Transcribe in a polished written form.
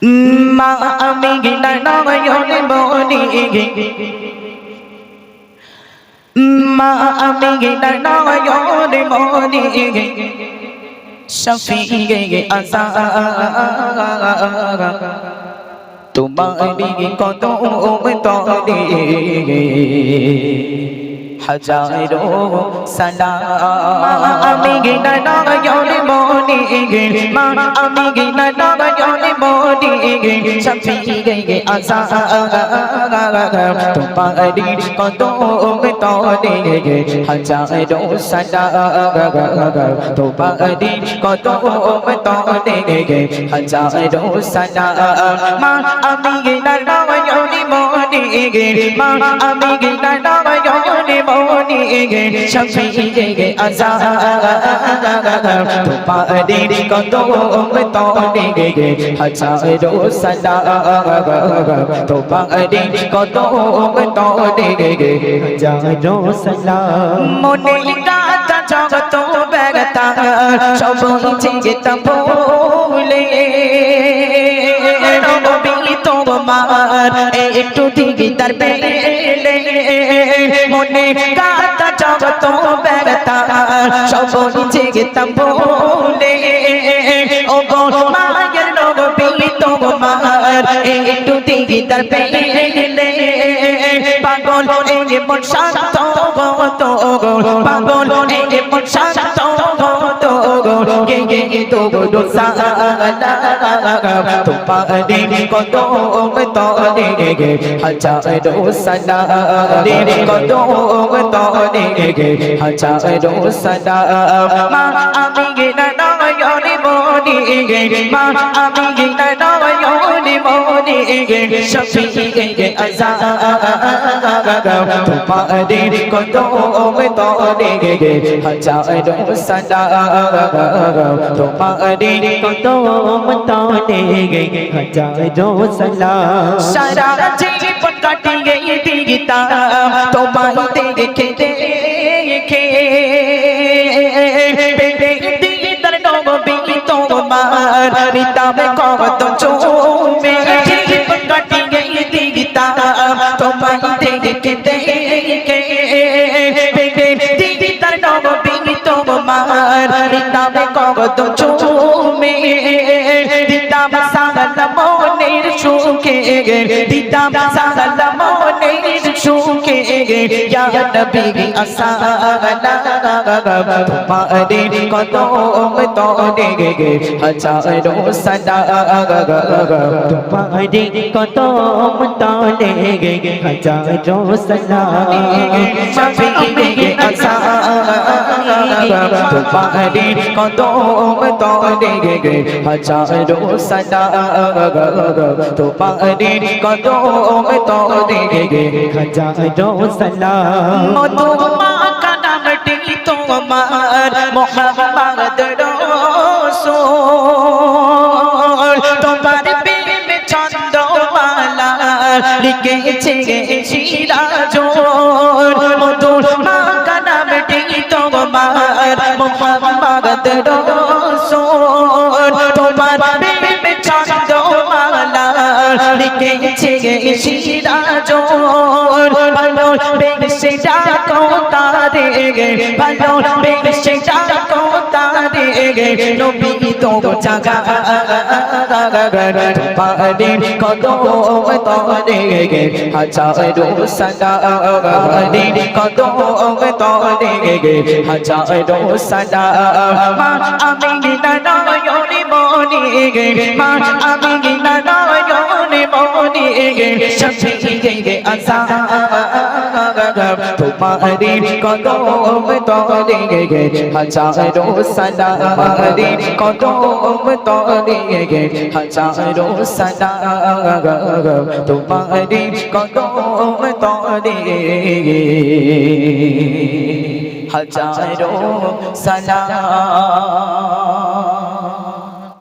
মা আমি গিনা নয়নে মনি মা আমি গিনা নয়নে মনি শফিয়ে আযাব তোমারি কদম তলে হাজারো সালাম আমি গিনা নয়নে মনি মা আমি গিনা নয়নে মনি শফিয়ে আযাব তোমারি কদম তলে হাজারো সালাম তোমারি কদম তলে হাজারো সালাম মা আমি গিনা নয়নে মনি মা আমি গিনা নয়নে মনি শফিয়ে আযাব তোমারি কদম তলে হাজারো সালাম তোমারি কদম তলে হাজারো সালাম মনে গাতা জগত বেগতা সব চিন্তা ভুলে নবী তোমার একটু দিদার পেলে মনে গাতা জগত বেগতা সব চিন্তা ভুলে ও গো মায়ের নবী তোমার একটু দিদার পেলে পাগল এই মন শান্ত তো পাগল এই মন শান্ত তো গে গে তো গো সালাম তোমারি কদম তলে হাজারো সালাম কদম তলে হাজারো সালাম মা আমি গিনা নয়নে মনি মা আমি গিনা নয়নে মনি শফিয়ে আযাব তোমারি কদম তলে হাজারো সালাম তোমারি কদম তলে হাজারো সালাম সারা জীবন কাটিয়ে দিতাম তোমায় দেখে দেখে দিদার নবী তোমার হৃদয়ে কত চুমে জীবন কাটিয়ে দিতাম তোমায় দেখে দেখে দিদার নবী তোমার হৃদয়ে কত চুমে দিতাম সালাম মনের সুখে দিতাম সালাম মনের সুখে ইয়া নবী আসসালাম তোমারি কদম তলে হাজারো সালাম তোমারি কদম তলে হাজারো সালাম শফিয়ে আযাব তোমারি কদম তলে হাজারো সালাম তোমারি কদম তলে হাজারো সালাম মধুমা কানামটি তোমার মুহাম্মদ রাসূল তোমার প্রেমে ছন্দমালা লিখেছে সিরাজুল মধুমা কানামটি তোমার মুহাম্মদ রাসূল তোমার প্রেমে ছন্দমালা লিখেছে সিরাজুল ভালো বেশে ডাকো তারে ভালো বেশে ডাকো তারে নবী তো জাগা তোমারি কদম তলে হাজারো সালাম কদম তলে হাজারো সালাম মা আমি গিনা নয়নে মনি মা আমি গিনা নয়নে মনি শফিয়ে আযাব তোমারি কদম তলে হাজারো সালাম কদম তলে হাজারো সালাম তোমারি কদম তলে হাজারো সালাম